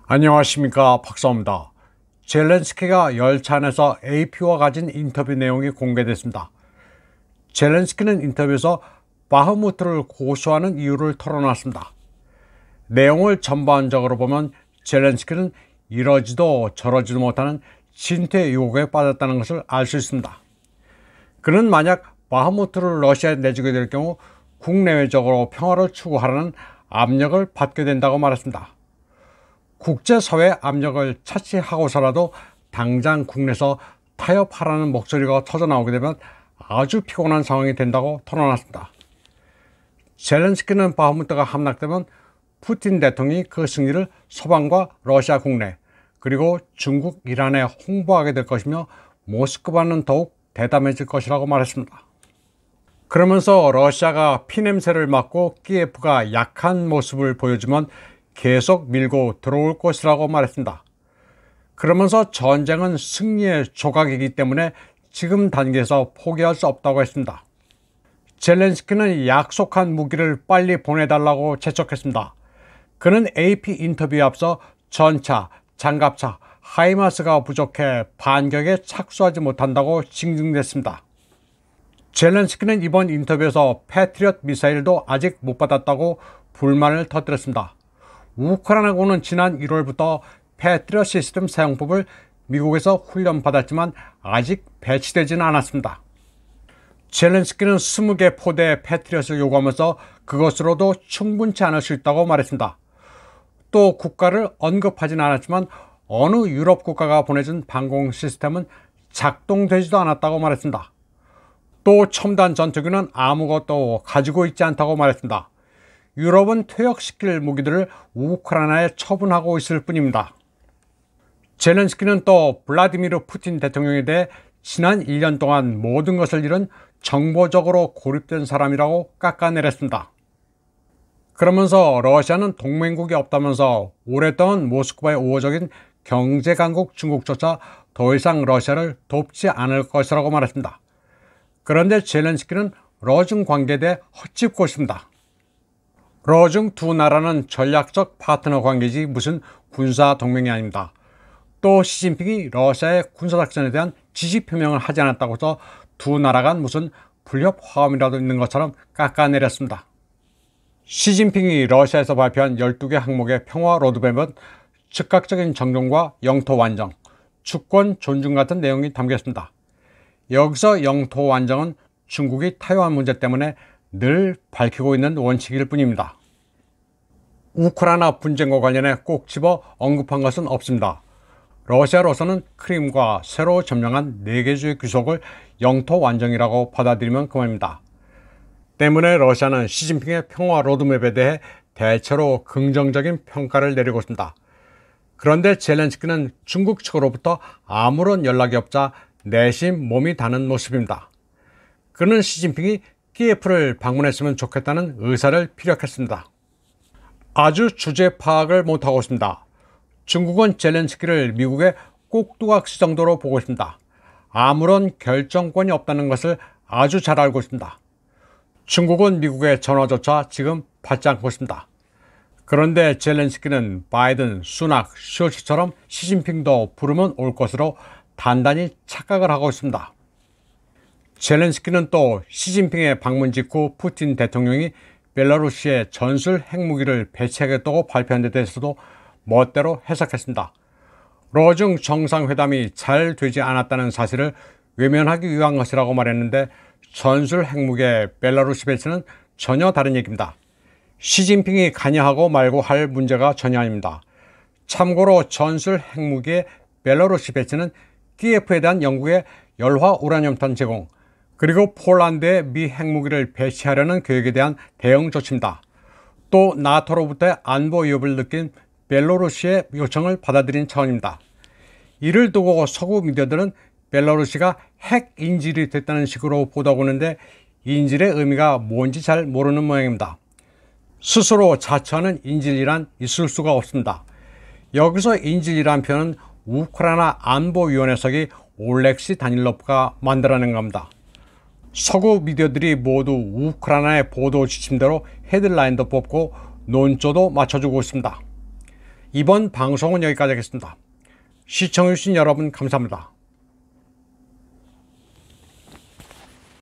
안녕하십니까, 박사입니다. 젤렌스키가 열차 안에서 AP와 가진 인터뷰 내용이 공개됐습니다. 젤렌스키는 인터뷰에서 바흐무트를 고수하는 이유를 털어놨습니다. 내용을 전반적으로 보면 젤렌스키는 이러지도 저러지도 못하는 진퇴 유혹에 빠졌다는 것을 알 수 있습니다. 그는 만약 바흐무트를 러시아에 내주게 될 경우 국내외적으로 평화를 추구하라는 압력을 받게 된다고 말했습니다. 국제사회 압력을 차치하고서라도 당장 국내에서 타협하라는 목소리가 터져나오게 되면 아주 피곤한 상황이 된다고 털어놨습니다. 젤렌스키는 바흐무트가 함락되면 푸틴 대통령이 그 승리를 서방과 러시아 국내 그리고 중국, 이란에 홍보하게 될 것이며 모스크바는 더욱 대담해질 것이라고 말했습니다. 그러면서 러시아가 피냄새를 맡고 키예프가 약한 모습을 보여주면 계속 밀고 들어올 것이라고 말했습니다. 그러면서 전쟁은 승리의 조각이기 때문에 지금 단계에서 포기할 수 없다고 했습니다. 젤렌스키는 약속한 무기를 빨리 보내달라고 재촉했습니다. 그는 AP 인터뷰에 앞서 전차, 장갑차, 하이마스가 부족해 반격에 착수하지 못한다고 징징댔습니다. 젤렌스키는 이번 인터뷰에서 패트리엇 미사일도 아직 못 받았다고 불만을 터뜨렸습니다. 우크라이나군은 지난 1월부터 패트리엇 시스템 사용법을 미국에서 훈련받았지만 아직 배치되지는 않았습니다. 젤렌스키는 20개 포대의 패트리엇을 요구하면서 그것으로도 충분치 않을 수 있다고 말했습니다. 또 국가를 언급하지는 않았지만 어느 유럽 국가가 보내준 방공 시스템은 작동되지도 않았다고 말했습니다. 또 첨단 전투기는 아무것도 가지고 있지 않다고 말했습니다. 유럽은 퇴역시킬 무기들을 우크라이나에 처분하고 있을 뿐입니다. 젤렌스키는 또 블라디미르 푸틴 대통령에 대해 지난 1년 동안 모든 것을 잃은 정보적으로 고립된 사람이라고 깎아내렸습니다. 그러면서 러시아는 동맹국이 없다면서 오랫동안 모스크바의 우호적인 경제강국 중국조차 더 이상 러시아를 돕지 않을 것이라고 말했습니다. 그런데 젤렌스키는 러중 관계에 대해 헛짚고 있습니다. 러중 두 나라는 전략적 파트너 관계지 무슨 군사 동맹이 아닙니다. 또 시진핑이 러시아의 군사작전에 대한 지지 표명을 하지 않았다고 해서 두 나라 간 무슨 불협 화음이라도 있는 것처럼 깎아내렸습니다. 시진핑이 러시아에서 발표한 12개 항목의 평화 로드맵은 즉각적인 정전과 영토 완정, 주권 존중 같은 내용이 담겨 있습니다. 여기서 영토 완정은 중국이 타이완 문제 때문에 늘 밝히고 있는 원칙일 뿐입니다. 우크라이나 분쟁과 관련해 꼭 집어 언급한 것은 없습니다. 러시아로서는 크림과 새로 점령한 4개 주의 귀속을 영토 완정이라고 받아들이면 그만입니다. 때문에 러시아는 시진핑의 평화 로드맵에 대해 대체로 긍정적인 평가를 내리고 있습니다. 그런데 젤렌스키는 중국 측으로부터 아무런 연락이 없자 내심 몸이 다는 모습입니다. 그는 시진핑이 키예프를 방문했으면 좋겠다는 의사를 피력했습니다. 아주 주제 파악을 못하고 있습니다. 중국은 젤렌스키를 미국의 꼭두각시 정도로 보고 있습니다. 아무런 결정권이 없다는 것을 아주 잘 알고 있습니다. 중국은 미국의 전화조차 지금 받지 않고 있습니다. 그런데 젤렌스키는 바이든, 수낙, 숄츠처럼 시진핑도 부르면 올 것으로 단단히 착각을 하고 있습니다. 젤렌스키는 또 시진핑의 방문 직후 푸틴 대통령이 벨라루시에 전술 핵무기를 배치하겠다고 발표한 데 대해서도 멋대로 해석했습니다. 러중 정상회담이 잘 되지 않았다는 사실을 외면하기 위한 것이라고 말했는데 전술 핵무기의 벨라루시 배치는 전혀 다른 얘기입니다. 시진핑이 관여하고 말고 할 문제가 전혀 아닙니다. 참고로 전술 핵무기의 벨라루시 배치는 키예프에 대한 영국의 열화 우라늄탄 제공, 그리고 폴란드에 미 핵무기를 배치하려는 계획에 대한 대응 조치입니다. 또 나토로부터의 안보 위협을 느낀 벨라루시의 요청을 받아들인 차원입니다. 이를 두고 서구 미디어들은 벨라루시가 핵 인질이 됐다는 식으로 보도하고 있는데 인질의 의미가 뭔지 잘 모르는 모양입니다. 스스로 자처하는 인질이란 있을 수가 없습니다. 여기서 인질이란 표현은 우크라이나 안보위원회석이 올렉시 다닐로프가 만들어낸 겁니다. 서구 미디어들이 모두 우크라이나의 보도 지침대로 헤드라인도 뽑고 논조도 맞춰주고 있습니다. 이번 방송은 여기까지 하겠습니다. 시청해주신 여러분 감사합니다.